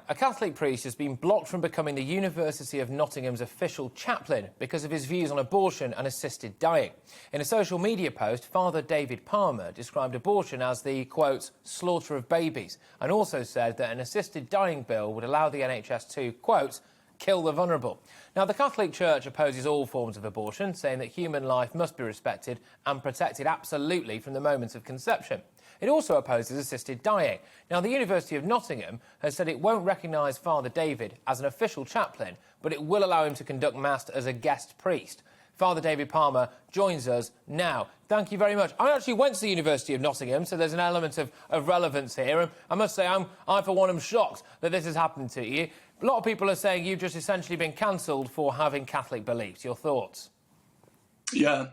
A Catholic priest has been blocked from becoming the University of Nottingham's official chaplain because of his views on abortion and assisted dying. In a social media post, Father David Palmer described abortion as the, quote, slaughter of babies, and also said that an assisted dying bill would allow the NHS to, quote, kill the vulnerable. Now, the Catholic Church opposes all forms of abortion, saying that human life must be respected and protected absolutely from the moment of conception. It also opposes assisted dying. Now, the University of Nottingham has said it won't recognise Father David as an official chaplain, but it will allow him to conduct Mass as a guest priest. Father David Palmer joins us now. Thank you very much. I actually went to the University of Nottingham, so there's an element of relevance here. And I must say, I for one, am shocked that this has happened to you. A lot of people are saying you've just essentially been cancelled for having Catholic beliefs. Your thoughts? Yeah.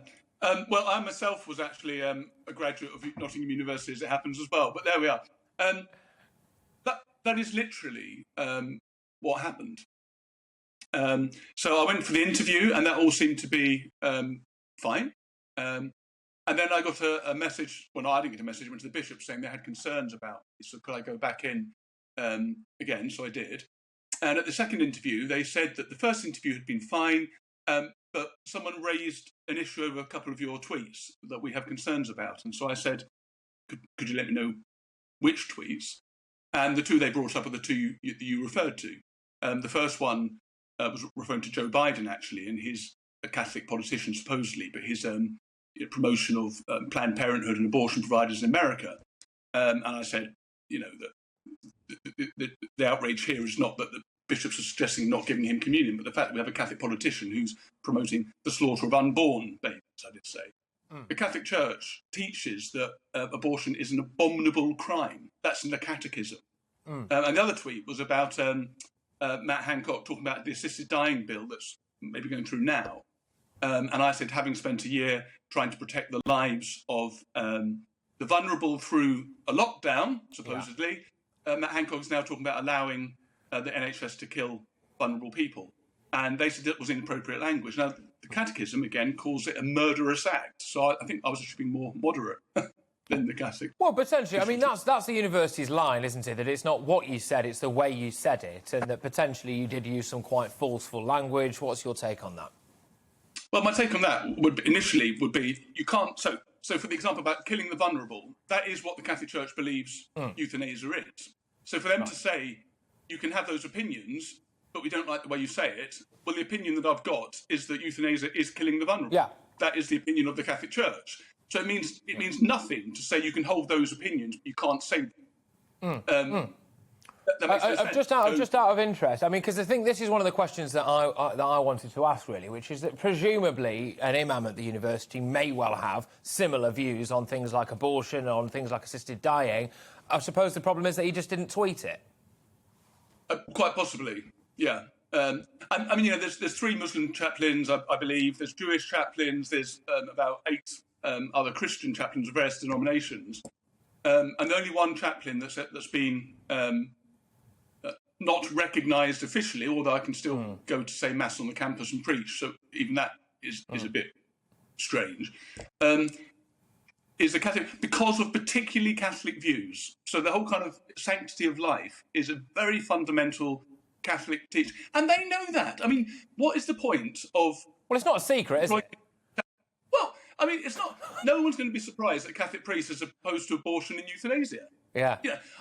Well, I myself was actually a graduate of Nottingham University, as it happens as well. But there we are. That is literally what happened. So I went for the interview, and that all seemed to be fine. And then I got a message. Well, no, I didn't get a message. I went to the bishop saying they had concerns about it. So could I go back in again? So I did. And at the second interview, they said that the first interview had been fine, but someone raised an issue over a couple of your tweets that we have concerns about. And so I said, could you let me know which tweets? And the two they brought up are the two you referred to. The first one was referring to Joe Biden, actually, and he's a Catholic politician, supposedly, but his promotion of Planned Parenthood and abortion providers in America. And I said, you know, that the outrage here is not that the bishops are suggesting not giving him communion, but the fact that we have a Catholic politician who's promoting the slaughter of unborn babies, I did say. The Catholic Church teaches that abortion is an abominable crime. That's in the Catechism. And the other tweet was about Matt Hancock talking about the assisted dying bill that's maybe going through now. And I said, having spent a year trying to protect the lives of the vulnerable through a lockdown, supposedly, Matt Hancock's now talking about allowing the NHS to kill vulnerable people. And they said that was inappropriate language. Now, the Catechism, again, calls it a murderous act. So I think I was actually being more moderate than the Catholic. Well, potentially. I mean, that's the university's line, isn't it? That it's not what you said, it's the way you said it, and that potentially you did use some quite forceful language. What's your take on that? Well, my take on that would be you can't... So for the example about killing the vulnerable, that is what the Catholic Church believes euthanasia is. So for them to say, you can have those opinions, but we don't like the way you say it, well, the opinion that I've got is that euthanasia is killing the vulnerable. Yeah. That is the opinion of the Catholic Church. So it means nothing to say you can hold those opinions, but you can't say them. That makes no sense. Just out of interest, I mean, because I think this is one of the questions that I wanted to ask, really, which is that presumably an imam at the university may well have similar views on things like abortion, on things like assisted dying. I suppose the problem is that he just didn't tweet it. Quite possibly, yeah. I mean, you know, there's 3 Muslim chaplains, I believe. There's Jewish chaplains. There's about 8 other Christian chaplains of various denominations, and only one chaplain that's been not recognised officially, although I can still go to say Mass on the campus and preach. So even that is a bit strange. Is a Catholic because of particularly Catholic views. So the whole kind of sanctity of life is a very fundamental Catholic teaching, and they know that. I mean, what is the point of? Well, it's not a secret, is it? Well, I mean, it's not. No one's going to be surprised that Catholic priests as opposed to abortion and euthanasia. Yeah,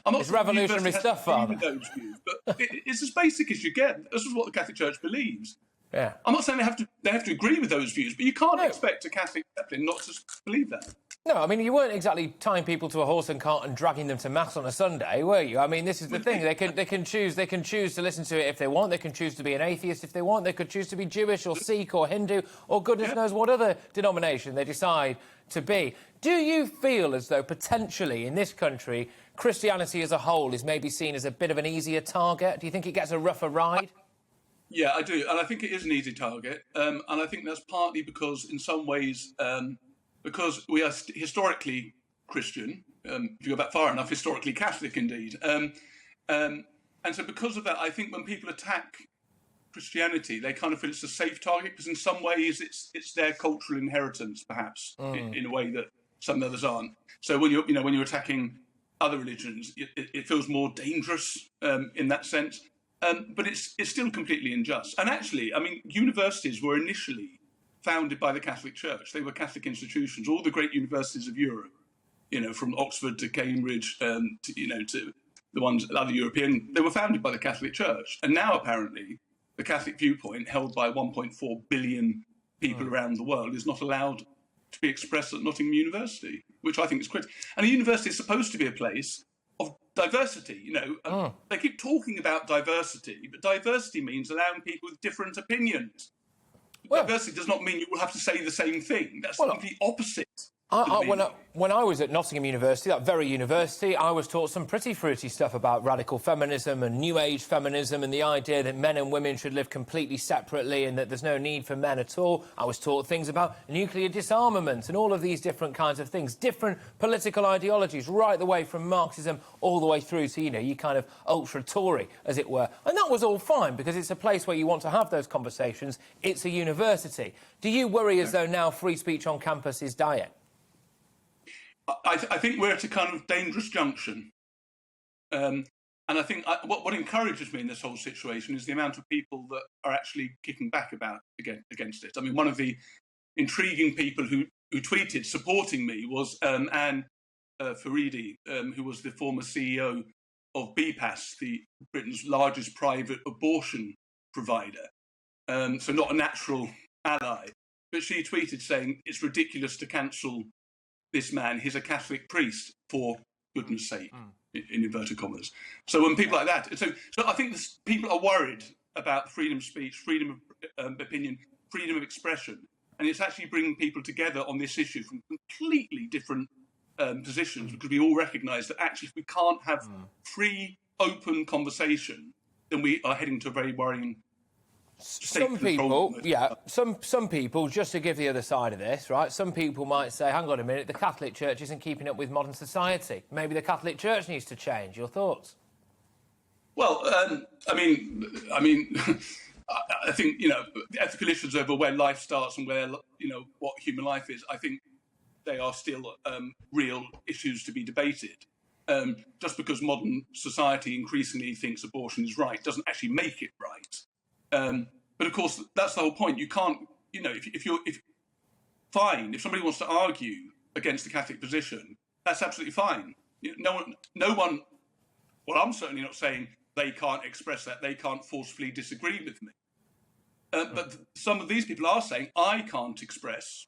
I'm not it's revolutionary stuff, Father. Those views, but it's as basic as you get. This is what the Catholic Church believes. Yeah, I'm not saying they have to agree with those views, but you can't expect a Catholic chaplain not to believe that. No, I mean, you weren't exactly tying people to a horse and cart and dragging them to Mass on a Sunday, were you? I mean, this is the thing. They can choose to listen to it if they want. They can choose to be an atheist if they want. They could choose to be Jewish or Sikh or Hindu or goodness knows what other denomination they decide to be. Do you feel as though potentially in this country Christianity as a whole is maybe seen as a bit of an easier target? Do you think it gets a rougher ride? Yeah, I do. And I think it is an easy target. And I think that's partly because in some ways... because we are historically Christian, if you go back far enough, historically Catholic indeed. And so because of that, I think when people attack Christianity, they kind of feel it's a safe target because in some ways it's their cultural inheritance, perhaps, in a way that some others aren't. So when you're attacking other religions, it feels more dangerous in that sense. But it's still completely unjust. And actually, I mean, universities were initially founded by the Catholic Church. They were Catholic institutions. All the great universities of Europe, from Oxford to Cambridge, to the ones, other European, they were founded by the Catholic Church. And now, apparently, the Catholic viewpoint, held by 1.4 billion people around the world, is not allowed to be expressed at Nottingham University, which I think is critical. And a university is supposed to be a place of diversity. They keep talking about diversity, but diversity means allowing people with different opinions. Well, diversity does not mean you will have to say the same thing. That's the complete opposite. When I was at Nottingham University, that very university, I was taught some pretty fruity stuff about radical feminism and New Age feminism and the idea that men and women should live completely separately and that there's no need for men at all. I was taught things about nuclear disarmament and all of these different kinds of things, different political ideologies, right the way from Marxism all the way through to, you kind of ultra-Tory, as it were. And that was all fine because it's a place where you want to have those conversations. It's a university. Do you worry as though now free speech on campus is dying? I think we're at a kind of dangerous junction. And I think what encourages me in this whole situation is the amount of people that are actually kicking back against it. I mean, one of the intriguing people who tweeted supporting me was Anne Faridi, who was the former CEO of BPAS, Britain's largest private abortion provider. So not a natural ally. But she tweeted saying it's ridiculous to cancel this man. He's a Catholic priest, for goodness sake, in inverted commas. So when people like that, so I think people are worried about freedom of speech, freedom of opinion, freedom of expression, and it's actually bringing people together on this issue from completely different positions, because we all recognise that actually if we can't have free, open conversation, then we are heading to a very worrying some people, some people, just to give the other side of this, right, some people might say, hang on a minute, the Catholic Church isn't keeping up with modern society. Maybe the Catholic Church needs to change. Your thoughts? Well, I think, the ethical issues over where life starts and where, what human life is, I think they are still real issues to be debated. Just because modern society increasingly thinks abortion is right doesn't actually make it right. But of course, that's the whole point. You can't, if somebody wants to argue against the Catholic position, that's absolutely fine. No one. Well, I'm certainly not saying they can't express that. They can't forcefully disagree with me. But some of these people are saying I can't express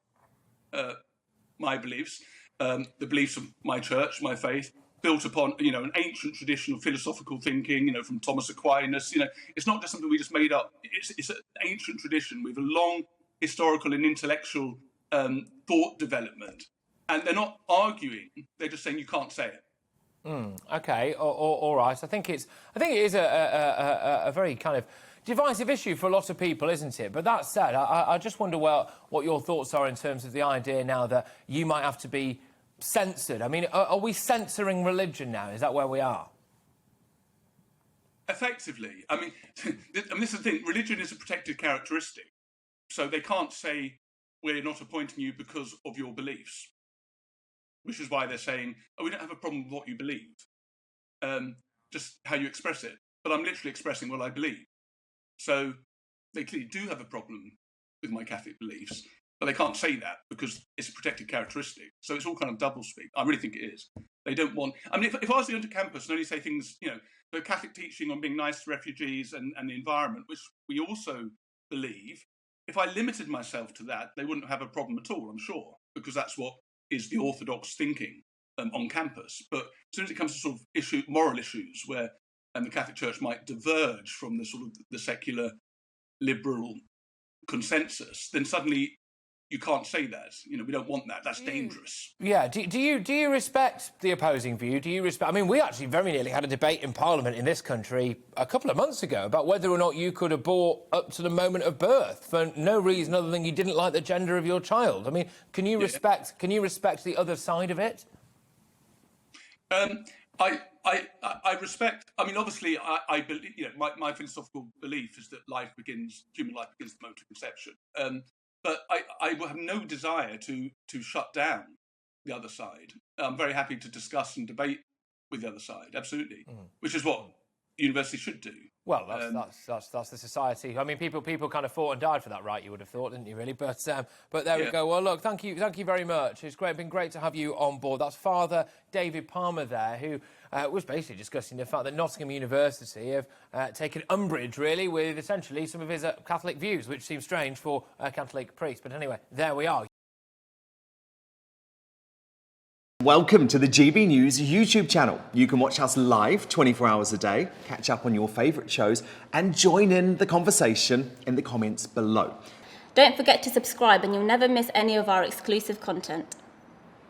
my beliefs, the beliefs of my church, my faith, built upon, an ancient tradition of philosophical thinking, from Thomas Aquinas. It's not just something we just made up. It's an ancient tradition with a long historical and intellectual thought development. And they're not arguing. They're just saying you can't say it. OK, all right. I think it is a very kind of divisive issue for a lot of people, isn't it? But that said, I just wonder what your thoughts are in terms of the idea now that you might have to be censored. I mean, are we censoring religion now? Is that where we are? Effectively. I mean, this is the thing. Religion is a protected characteristic. So they can't say, we're not appointing you because of your beliefs, which is why they're saying, we don't have a problem with what you believe, just how you express it. But I'm literally expressing what I believe. So they clearly do have a problem with my Catholic beliefs. But they can't say that because it's a protected characteristic. So it's all kind of doublespeak. I really think it is. They don't want... I mean, if I was to go to campus and only say things, the Catholic teaching on being nice to refugees and the environment, which we also believe, if I limited myself to that, they wouldn't have a problem at all, I'm sure, because that's what is the orthodox thinking on campus. But as soon as it comes to sort of moral issues where the Catholic Church might diverge from the sort of the secular liberal consensus, then suddenly you can't say that. We don't want that. That's dangerous. Yeah. Do you respect the opposing view? Do you respect... I mean, we actually very nearly had a debate in Parliament in this country a couple of months ago about whether or not you could abort up to the moment of birth for no reason other than you didn't like the gender of your child. I mean, can you respect the other side of it? I respect. I mean, obviously, I believe. My philosophical belief is that human life begins at the moment of conception. But I have no desire to shut down the other side. I'm very happy to discuss and debate with the other side, absolutely, which is what universities should do. Well, that's the society. I mean, people kind of fought and died for that right. You would have thought, didn't you, really? But there we go. Well, look, thank you very much. It's been great to have you on board. That's Father David Palmer there, who was basically discussing the fact that Nottingham University have taken umbrage, really, with essentially some of his Catholic views, which seems strange for a Catholic priest. But anyway, there we are. Welcome to the GB News YouTube channel. You can watch us live 24 hours a day, catch up on your favourite shows and join in the conversation in the comments below. Don't forget to subscribe and you'll never miss any of our exclusive content.